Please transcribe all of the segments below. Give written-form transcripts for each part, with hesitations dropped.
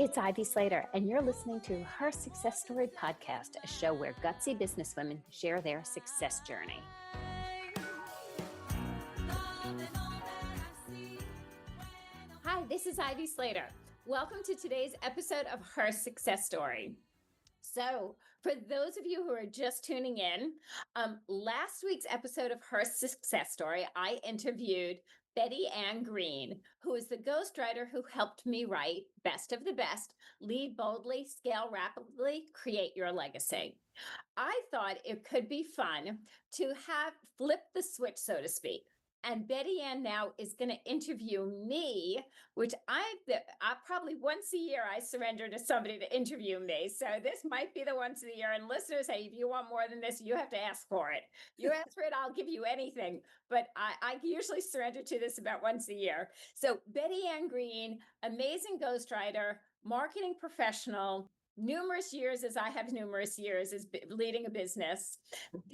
It's Ivy Slater, and you're listening to Her Success Story podcast, a show where gutsy businesswomen share their success journey. Hi, this is Ivy Slater. Welcome to today's episode of Her Success Story. So, for those of you who are just tuning in, last week's episode of Her Success Story, I interviewed Bettyanne Green, who is the ghostwriter who helped me write Best of the Best, Lead Boldly, Scale Rapidly, Create Your Legacy. I thought it could be fun to have flip the switch, so to speak. And Bettyanne now is going to interview me, which I probably once a year I surrender to somebody to interview me. So this might be the once a year. And listeners, hey, if you want more than this, you have to ask for it. You ask for it, I'll give you anything. But I usually surrender to this about once a year. So Bettyanne Green, amazing ghostwriter, marketing professional, numerous years as I have numerous years as leading a business.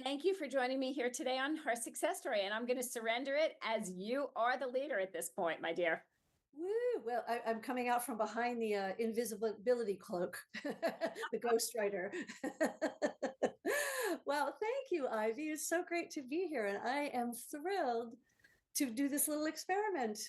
Thank you for joining me here today on Her Success Story. And I'm going to surrender it as you are the leader at this point, my dear. Woo! Well, I'm coming out from behind the invisibility cloak, the ghostwriter. Well, thank you, Ivy. It's so great to be here. And I am thrilled to do this little experiment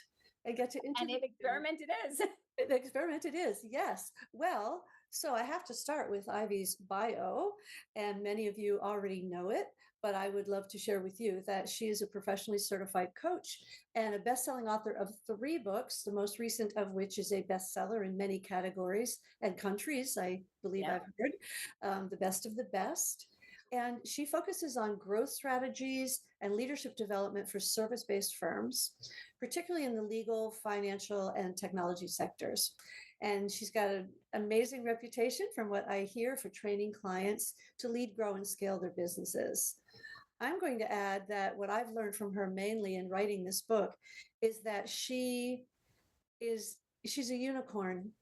and get to interview. And an experiment it is. An experiment it is, yes. Well, so I have to start with Ivy's bio, and many of you already know it, but I would love to share with you that she is a professionally certified coach and a best-selling author of 3 books, the most recent of which is a bestseller in many categories and countries, I believe I've heard, The Best of the Best. And she focuses on growth strategies and leadership development for service-based firms, particularly in the legal, financial, and technology sectors. And she's got an amazing reputation, from what I hear, for training clients to lead, grow, and scale their businesses. I'm going to add that what I've learned from her mainly in writing this book is that she's a unicorn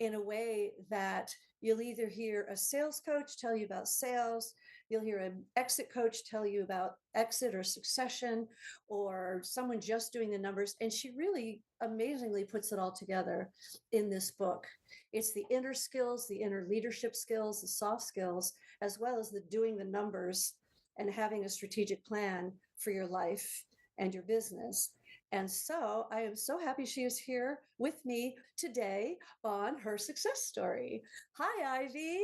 in a way that you'll either hear a sales coach tell you about sales, you'll hear an exit coach tell you about exit or succession, or someone just doing the numbers. And she really amazingly puts it all together in this book. It's the inner skills, the inner leadership skills, the soft skills, as well as the doing the numbers and having a strategic plan for your life and your business. And so I am so happy she is here with me today on Her Success Story. Hi, Ivy.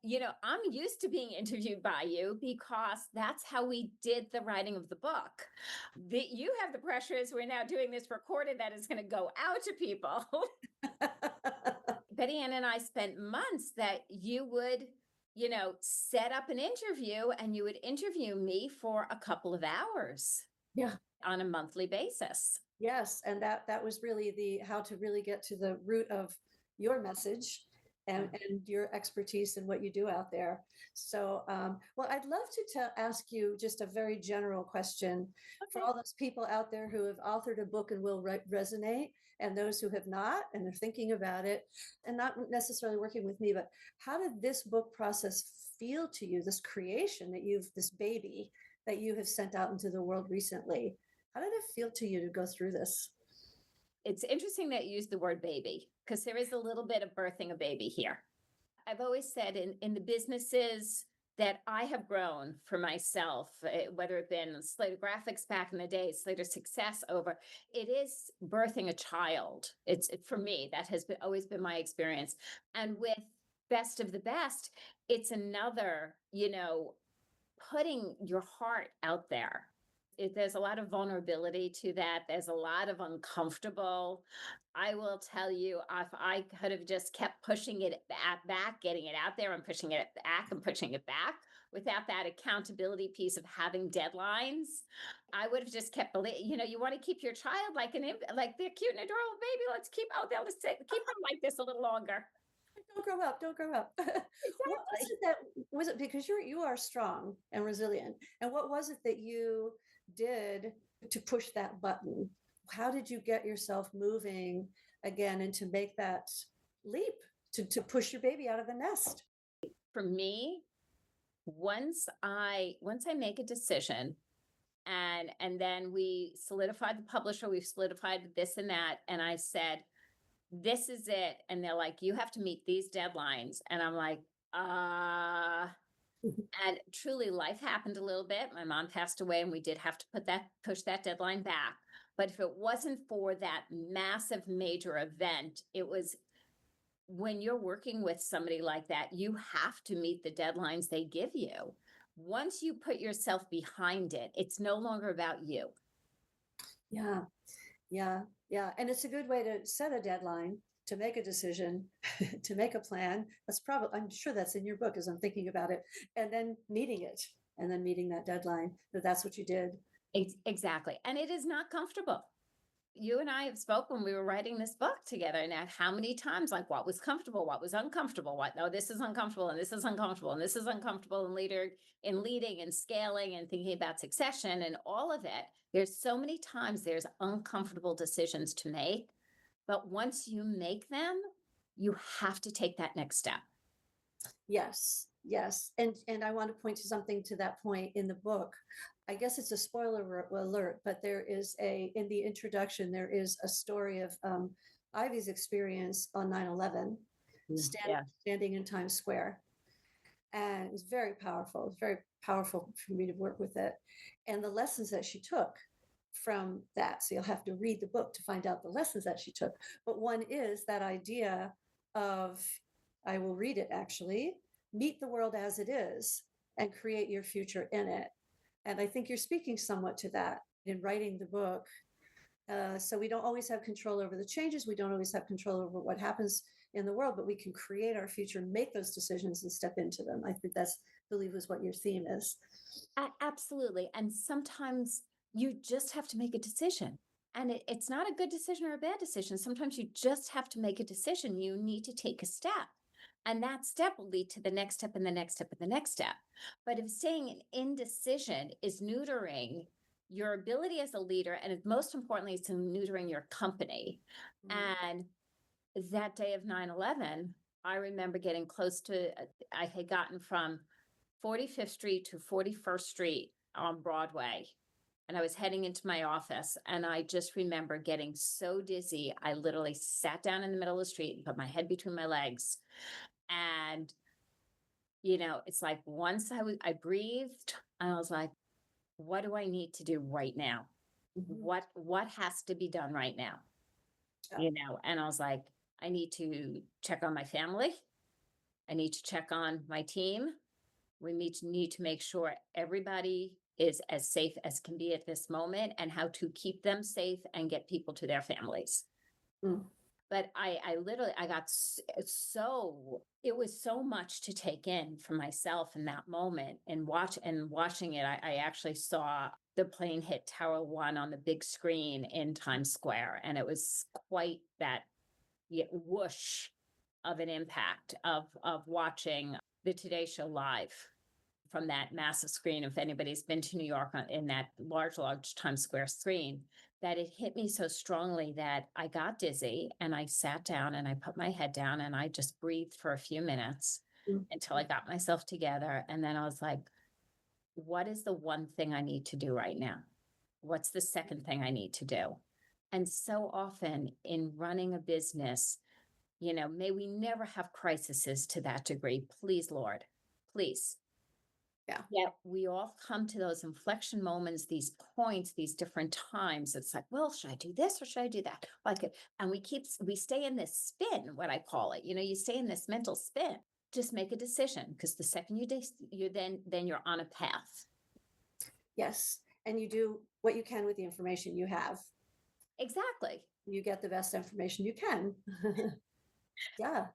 You know, I'm used to being interviewed by you because that's how we did the writing of the book. You have the pressure as we're now doing this recorded that is going to go out to people. Bettyanne and I spent months that you would, set up an interview and you would interview me for a couple of hours. Yeah. On a monthly basis. Yes. And that was really how to really get to the root of your message and your expertise and what you do out there. So, well, I'd love to ask you just a very general question for all those people out there who have authored a book and will resonate, and those who have not and are thinking about it and not necessarily working with me. But how did this book process feel to you, this creation this baby that you have sent out into the world recently? How did it feel to you to go through this? It's interesting that you use the word baby, because there is a little bit of birthing a baby here. I've always said in the businesses that I have grown for myself, whether it been Slater Graphics back in the day, Slater Success over, it is birthing a child. For me, that has always been my experience. And with Best of the Best, it's another, putting your heart out there. There's a lot of vulnerability to that. There's a lot of uncomfortable. I will tell you, if I could have just kept pushing it back, getting it out there and pushing it back and pushing it back without that accountability piece of having deadlines, I would have just kept, you want to keep your child like they're cute and adorable baby. Let's keep them like this a little longer. Don't grow up. Exactly. Was it because you are strong and resilient? And what was it that you did to push that button? How did you get yourself moving again and to make that leap to push your baby out of the nest? For me, once I make a decision and then we solidified the publisher, we've solidified this and that, and I said, this is it. And they're like, you have to meet these deadlines. And I'm like, uh, and truly life happened a little bit. My mom passed away and we did have to push that deadline back. But if it wasn't for that massive major event, it was when you're working with somebody like that, you have to meet the deadlines they give you. Once you put yourself behind it, it's no longer about you. Yeah, yeah, yeah. And it's a good way to set a deadline, to make a decision, to make a plan. That's probably, I'm sure that's in your book as I'm thinking about it, and then meeting it, and then meeting that deadline, that's what you did. Exactly. And it is not comfortable. You and I have spoke when we were writing this book together, and at how many times, like what was comfortable, what was uncomfortable, what no, this is uncomfortable, and this is uncomfortable, and this is uncomfortable, and leader in leading and scaling and thinking about succession and all of it. There's so many times there's uncomfortable decisions to make, but once you make them, you have to take that next step. Yes, yes. And I want to point to something to that point in the book. I guess it's a spoiler alert, but there is in the introduction, there is a story of Ivy's experience on 9/11, Yeah. standing in Times Square. And it was very powerful. It was very powerful for me to work with it. And the lessons that she took from that. So you'll have to read the book to find out the lessons that she took. But one is that idea of, I will read it actually, meet the world as it is and create your future in it. And I think you're speaking somewhat to that in writing the book. So we don't always have control over the changes. We don't always have control over what happens in the world, but we can create our future, make those decisions and step into them. I think that's, believe is what your theme is. Absolutely. And sometimes you just have to make a decision. And it's not a good decision or a bad decision. Sometimes you just have to make a decision. You need to take a step. And that step will lead to the next step and the next step and the next step. But if staying in indecision is neutering your ability as a leader, and most importantly, it's neutering your company. And that day of 9/11, I remember getting close to, I had gotten from 45th Street to 41st Street on Broadway. And I was heading into my office, and I just remember getting so dizzy. I literally sat down in the middle of the street and put my head between my legs. And, it's like once I breathed, and I was like, what do I need to do right now? What has to be done right now? And I was like, I need to check on my family. I need to check on my team. We need to make sure everybody is as safe as can be at this moment, and how to keep them safe and get people to their families. Mm. But I literally, I got it was so much to take in for myself in that moment, and watching it. I actually saw the plane hit Tower One on the big screen in Times Square. And it was quite that whoosh of an impact of watching the Today Show live from that massive screen. If anybody's been to New York in that large Times Square screen, that it hit me so strongly that I got dizzy, and I sat down and I put my head down and I just breathed for a few minutes until I got myself together. And then I was like, what is the one thing I need to do right now? What's the second thing I need to do? And so often in running a business, may we never have crises to that degree. Please, Lord, please. Yeah. Yet we all come to those inflection moments, these points, these different times. It's like, well, should I do this or should I do that? And we stay in this spin, what I call it. You stay in this mental spin. Just make a decision, because the second then you're on a path. Yes. And you do what you can with the information you have. Exactly. You get the best information you can. Yeah.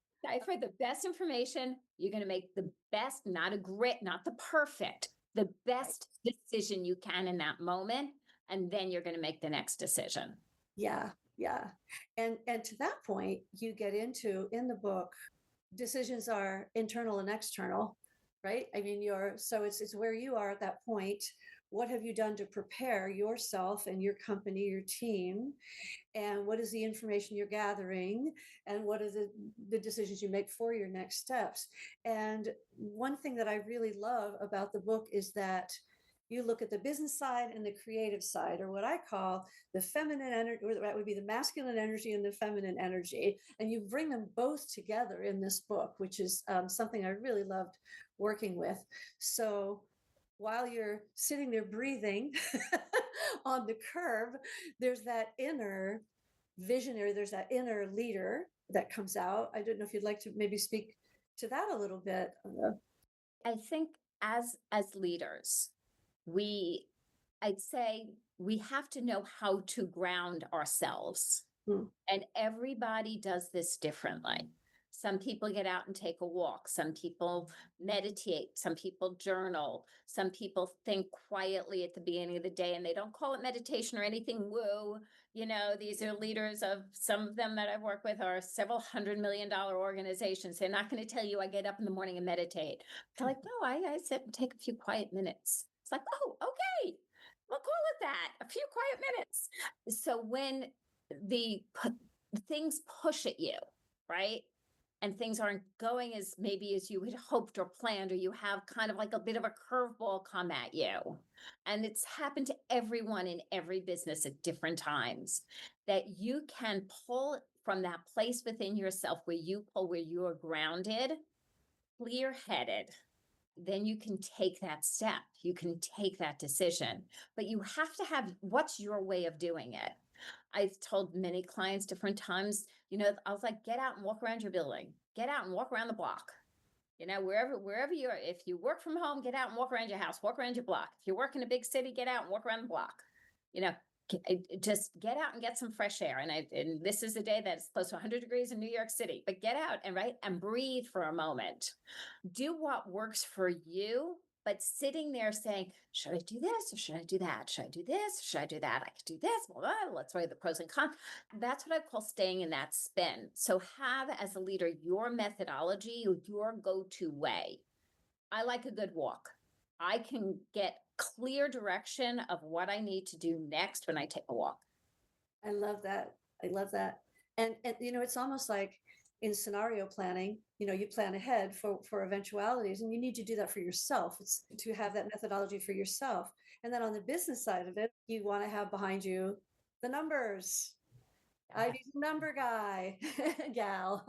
For the best information, you're going to make the best, not the perfect, the best decision you can in that moment. And then you're going to make the next decision. Yeah. Yeah. And to that point, you get into, in the book, decisions are internal and external, right? I mean, it's where you are at that point. What have you done to prepare yourself and your company, your team? And what is the information you're gathering? And what are the decisions you make for your next steps? And one thing that I really love about the book is that you look at the business side and the creative side, or what I call the feminine energy, or that would be the masculine energy and the feminine energy. And you bring them both together in this book, which is something I really loved working with. So while you're sitting there breathing on the curb, there's that inner visionary, there's that inner leader that comes out. I don't know if you'd like to maybe speak to that a little bit. I think as leaders, we I'd say we have to know how to ground ourselves. Hmm. And everybody does this differently. Some people get out and take a walk. Some people meditate. Some people journal. Some people think quietly at the beginning of the day, and they don't call it meditation or anything woo. These are leaders of some of them that I've worked with are several $100 million organizations. They're not going to tell you I get up in the morning and meditate. They're like, no, I sit and take a few quiet minutes. It's like, oh, okay. We'll call it that. A few quiet minutes. So when the things push at you, right? And things aren't going as maybe as you had hoped or planned, or you have kind of like a bit of a curveball come at you. And it's happened to everyone in every business at different times, that you can pull from that place within yourself where you are grounded, clear headed. Then you can take that step. You can take that decision, but you have to have what's your way of doing it. I've told many clients different times, I was like, get out and walk around your building, get out and walk around the block. Wherever you are, if you work from home, get out and walk around your house, walk around your block. If you work in a big city, get out and walk around the block. You know, just get out and get some fresh air. And this is a day that's close to 100 degrees in New York City, but get out and breathe for a moment. Do what works for you, but sitting there saying, should I do this or should I do that? Should I do this? Or should I do that? I could do this. Well, let's weigh the pros and cons. That's what I call staying in that spin. So have, as a leader, your methodology, your go-to way. I like a good walk. I can get clear direction of what I need to do next when I take a walk. I love that. I love that. And it's almost like in scenario planning, you plan ahead for eventualities, and you need to do that for yourself. It's to have that methodology for yourself. And then on the business side of it, you want to have behind you the numbers. Yeah. Ivy's number guy, gal,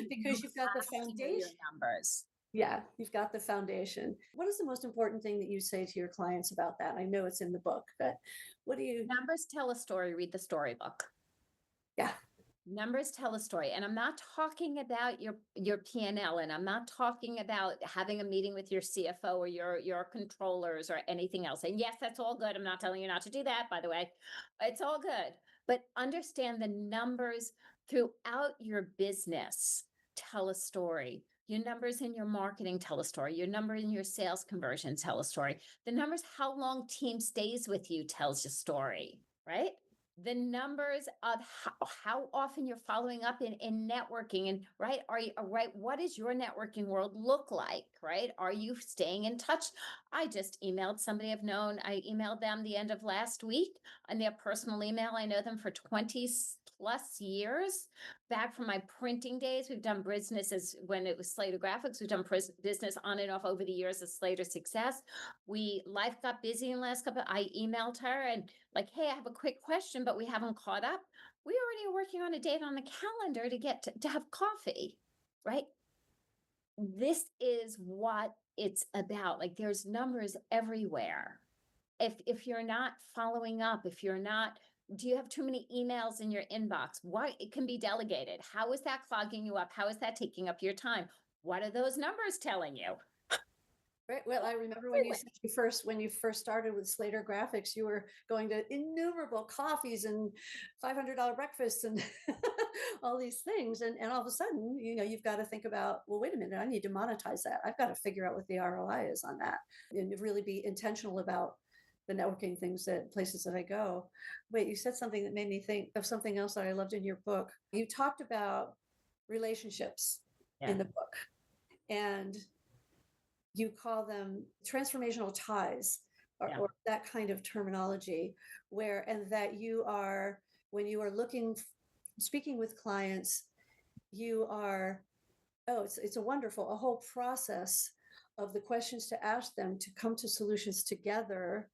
because you've got the foundation. Your numbers. Yeah, you've got the foundation. What is the most important thing that you say to your clients about that? I know it's in the book, but what do you? Numbers tell a story. Read the storybook. Yeah. Numbers tell a story. And I'm not talking about your P&L, and I'm not talking about having a meeting with your CFO or your controllers or anything else. And yes, that's all good. I'm not telling you not to do that, by the way. It's all good. But understand the numbers throughout your business tell a story. Your numbers in your marketing tell a story. Your number in your sales conversion tell a story. The numbers, how long team stays with you tells a story, right? The numbers of how often you're following up in networking, and right, are you right? What does your networking world look like, right? Are you staying in touch? I just emailed somebody I've known. I emailed them the end of last week on their personal email. I know them for 20 plus years. Back from my printing days, we've done businesses when it was Slater Graphics. We've done business on and off over the years of Slater Success. Life got busy in the last couple. I emailed her and like, hey, I have a quick question, but we haven't caught up. We already are working on a date on the calendar to get to have coffee, right? This is what it's about. Like there's numbers everywhere. If you're not following up, if you're not, do you have too many emails in your inbox? Why it can be delegated? How is that clogging you up? How is that taking up your time? What are those numbers telling you? Right. Well, I remember when you first started with Slater Graphics, you were going to innumerable coffees and $500 breakfasts and all these things, and all of a sudden, you've got to think about, well, wait a minute, I need to monetize that. I've got to figure out what the ROI is on that, and really be intentional about the networking things places that I go. Wait, you said something that made me think of something else that I loved in your book. You talked about relationships in the book, and you call them transformational ties or that kind of terminology, and that when you are speaking with clients, you are, it's a whole process of the questions to ask them to come to solutions together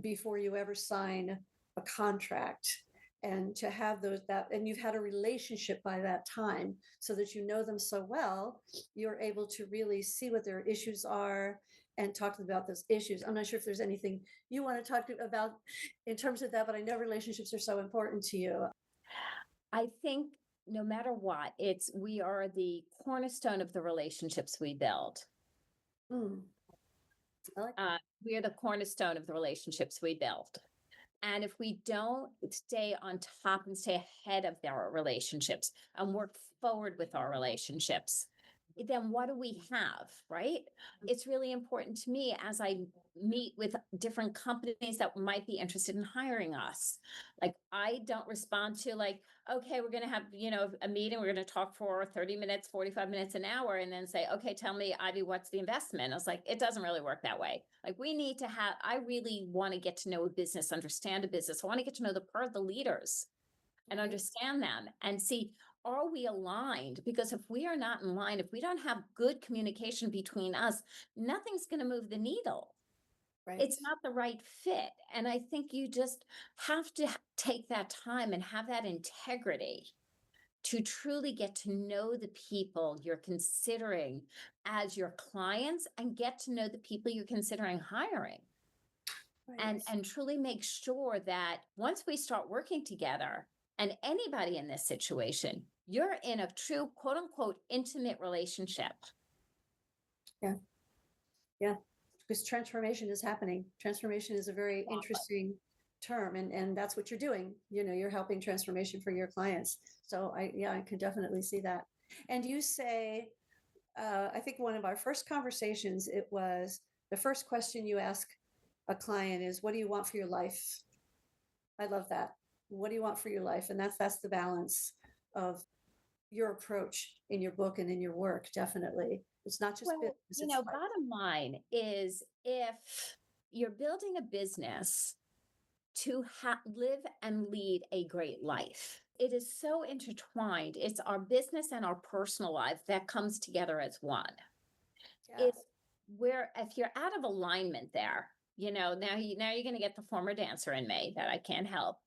before you ever sign a contract, and to have those that and you've had a relationship by that time, so that you know them so well, you're able to really see what their issues are and talk to them about those issues. I'm not sure if there's anything you want to talk about in terms of that, but I know relationships are so important to you. I think no matter what, we are the cornerstone of the relationships we build. Mm, I like that. We are the cornerstone of the relationships we build. And if we don't stay on top and stay ahead of our relationships and work forward with our relationships, then what do we have, right? It's really important to me as I meet with different companies that might be interested in hiring us. Like, I don't respond to like, okay, we're going to have, a meeting, we're going to talk for 30 minutes, 45 minutes, an hour, and then say, okay, tell me, Ivy, what's the investment? I was like, it doesn't really work that way. Like, we need to have, I really want to get to know a business, understand a business. I want to get to know the leaders and Right. understand them and see, are we aligned? Because if we are not in line, if we don't have good communication between us, nothing's going to move the needle. Right. It's not the right fit. And I think you just have to take that time and have that integrity to truly get to know the people you're considering as your clients and get to know the people you're considering hiring. and Right. and truly make sure that once we start working together, and anybody in this situation, you're in a true quote unquote intimate relationship. Yeah. Yeah, because transformation is happening. Transformation is a very interesting term, and that's what you're doing. You're helping transformation for your clients. So I can definitely see that. And you say, I think one of our first conversations, it was the first question you ask a client is, "What do you want for your life?" I love that. What do you want for your life? And that's the balance of your approach in your book and in your work. Definitely, it's not just Well, business; it's life. bottom line is, if you're building a business to live and lead a great life, it is so intertwined. It's our business and our personal life that comes together as one. if Yes. if you're out of alignment there, now you're going to get the former dancer in me that I can't help.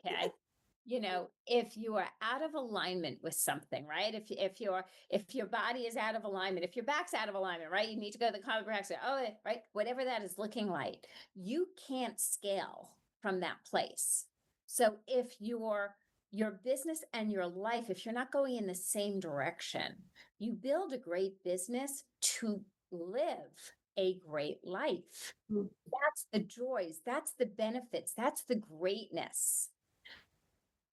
Okay. If you are out of alignment with something, right? If your body is out of alignment, if your back's out of alignment, right? You need to go to the chiropractor. Oh, right. Whatever that is looking like, you can't scale from that place. So if your business and your life, if you're not going in the same direction, you build a great business to live a great life. Mm, That's the joys, that's the benefits, that's the greatness.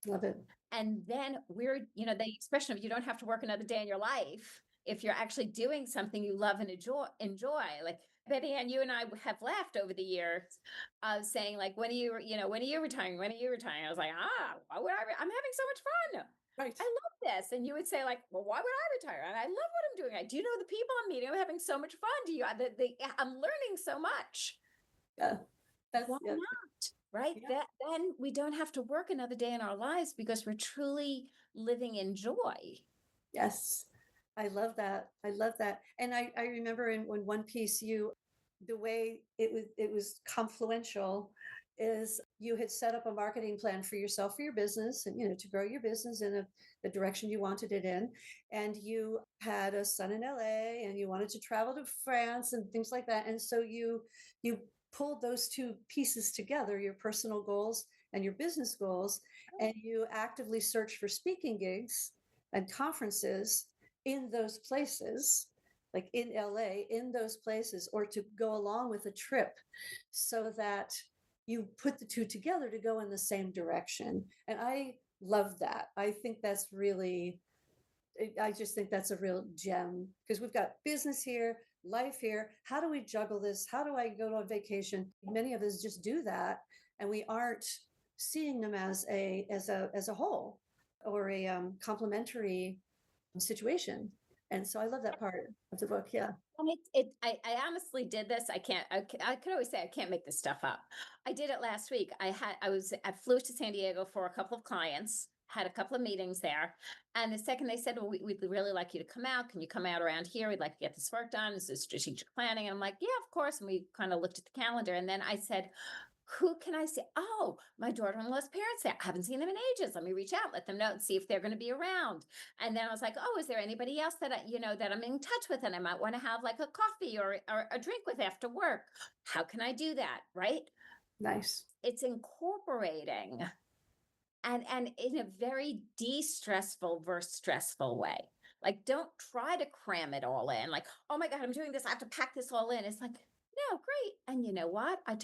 love it. And then the expression of, you don't have to work another day in your life if you're actually doing something you love and enjoy. Like, Bettyanne, you and I have laughed over the years, saying like, when are you retiring? When are you retiring? I was like, why would I'm having so much fun. Right. I love this. And you would say like, well, why would I retire? And I love what I'm doing. Do you know the people I'm meeting? I'm having so much fun. I'm learning so much. Yeah. That's Why yeah. not? Right? Yeah. That then we don't have to work another day in our lives because we're truly living in joy. Yes. I love that. I love that. And I remember in when one piece the way it was confluential is you had set up a marketing plan for yourself, for your business, and to grow your business in the direction you wanted it in. And you had a son in LA and you wanted to travel to France and things like that. And so you pulled those two pieces together, your personal goals and your business goals, and you actively searched for speaking gigs and conferences in those places, like in LA, in those places, or to go along with a trip, so that you put the two together to go in the same direction. And I love that. I think that's really, I just think that's a real gem, because we've got business here, life here. How do we juggle this? How do I go on vacation? Many of us just do that, and we aren't seeing them as a whole, or a complementary situation. And so I love that part of the book. Yeah. And I honestly did this. I could always say I can't make this stuff up. I did it last week. I flew to San Diego for a couple of clients. had a couple of meetings there. And the second they said, well, we'd really like you to come out. Can you come out around here? We'd like to get this work done. This is strategic planning. And I'm like, yeah, of course. And we kind of looked at the calendar. And then I said, who can I see? Oh, my daughter-in-law's parents there. I haven't seen them in ages. Let me reach out, let them know and see if they're going to be around. And then I was like, oh, is there anybody else that that I'm in touch with and I might want to have like a coffee or a drink with after work? How can I do that? Right? Nice. It's incorporating and in a very de-stressful versus stressful way. Like, don't try to cram it all in. Like, oh my God, I'm doing this. I have to pack this all in. It's like, no, great. And you know what? I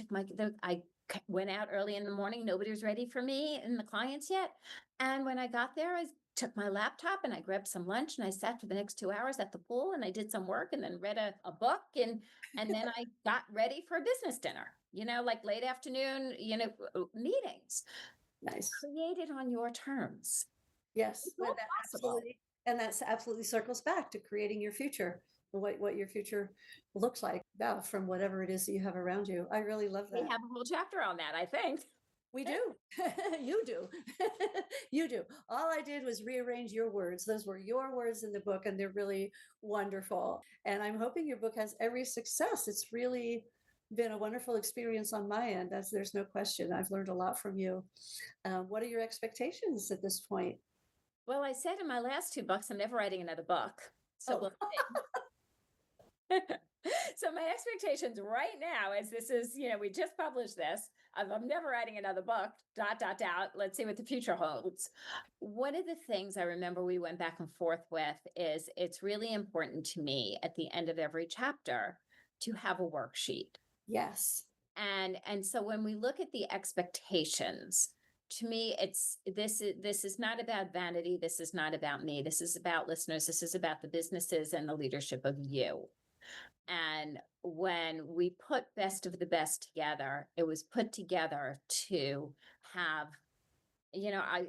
went out early in the morning. Nobody was ready for me and the clients yet. And when I got there, I took my laptop and I grabbed some lunch and I sat for the next 2 hours at the pool and I did some work and then read a book and then I got ready for a business dinner, like late afternoon, meetings. Nice. Create it on your terms. Yes, It's all possible. and that's absolutely circles back to creating your future, what your future looks like, yeah, from whatever it is that you have around you. I really love We that. have a whole chapter on that, I think. We do. You do. You do. All I did was rearrange your words. Those were your words in the book, and they're really wonderful. And I'm hoping your book has every success. It's really been a wonderful experience on my end, as there's no question. I've learned a lot from you. What are your expectations at this point? Well, I said in my last two books, I'm never writing another book. So Oh, we'll see. So my expectations right now is this is, we just published this. I'm never writing another book, ... Let's see what the future holds. One of the things I remember we went back and forth with is it's really important to me at the end of every chapter to have a worksheet. yes. And so when we look at the expectations, to me, this is not about vanity. This is not about me. This is about listeners. This is about the businesses and the leadership of you. And when we put best of the best together, it was put together to have,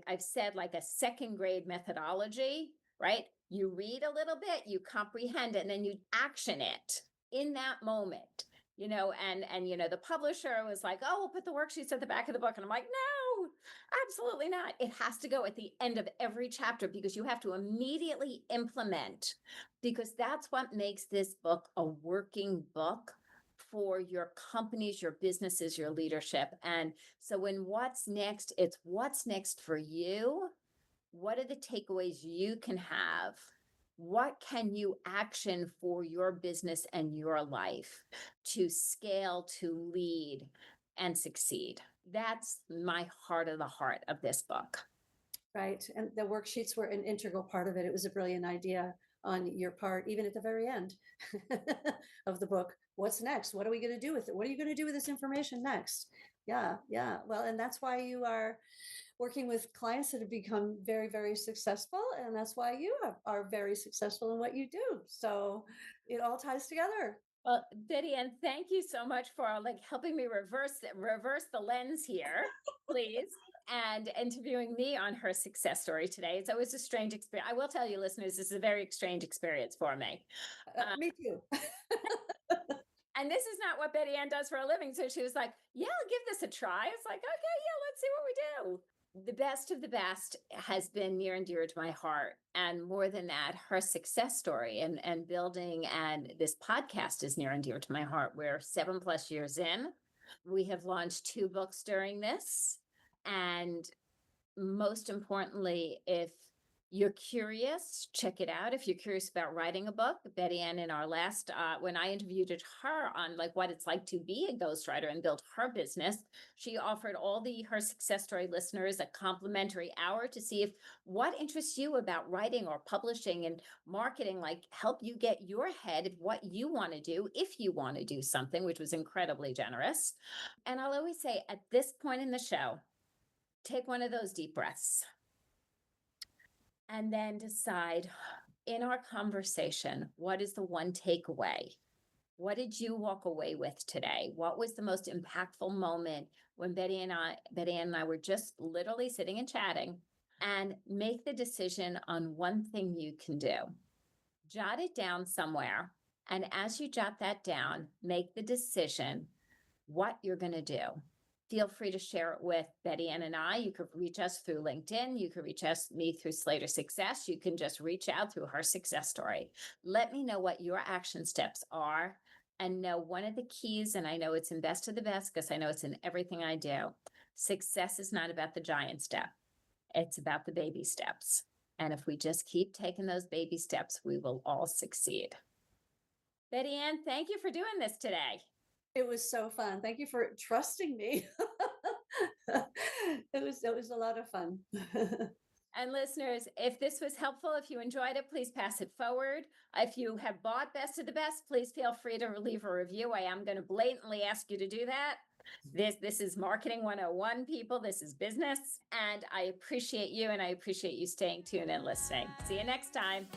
I've said like a second grade methodology, right? You read a little bit, you comprehend, and then you action it in that moment. The publisher was like, oh, we'll put the worksheets at the back of the book. And I'm like, no, absolutely not. It has to go at the end of every chapter because you have to immediately implement, because that's what makes this book a working book for your companies, your businesses, your leadership. And so when what's next, it's what's next for you. What are the takeaways you can have? What can you action for your business and your life to scale, to lead, and succeed? That's my heart of the heart of this book. Right. And the worksheets were an integral part of it. It was a brilliant idea on your part, even at the very end of the book. What's next? What are we going to do with it? What are you going to do with this information next? Yeah. Yeah. Well, and that's why you are working with clients that have become very, very successful. And that's why you are very successful in what you do. So it all ties together. Well, Bettyanne, thank you so much for helping me reverse the lens here, please, and interviewing me on her success story today. It's always a strange experience. I will tell you, listeners, this is a very strange experience for me. Me too. And this is not what Bettyanne does for a living. So she was like, yeah, I'll give this a try. It's like, okay, yeah, let's see what we do. The best of the best has been near and dear to my heart. And more than that, her success story and building and this podcast is near and dear to my heart. We're 7+ years in. We have launched 2 books during this. And most importantly, if you're curious, check it out. If you're curious about writing a book, Bettyanne in our last, when I interviewed her on what it's like to be a ghostwriter and build her business, she offered her success story listeners a complimentary hour to see if what interests you about writing or publishing and marketing, help you get your head of what you want to do if you want to do something, which was incredibly generous. And I'll always say at this point in the show, take one of those deep breaths. And then decide in our conversation, what is the one takeaway? What did you walk away with today? What was the most impactful moment when Bettyanne and I were just literally sitting and chatting? And make the decision on one thing you can do. Jot it down somewhere. And as you jot that down, make the decision what you're going to do. feel free to share it with Bettyanne and I. You could reach us through LinkedIn. You could reach me through Slater Success. You can just reach out through Her Success Story. Let me know what your action steps are. And know one of the keys, and I know it's in Best of the Best because I know it's in everything I do. Success is not about the giant step, it's about the baby steps. And if we just keep taking those baby steps, we will all succeed. Bettyanne, thank you for doing this today. It was so fun. Thank you for trusting me. It was a lot of fun. And listeners, if this was helpful, if you enjoyed it, please pass it forward. If you have bought Best of the Best, please feel free to leave a review. I am going to blatantly ask you to do that. This is Marketing 101, people. This is business. And I appreciate you, and I appreciate you staying tuned and listening. See you next time.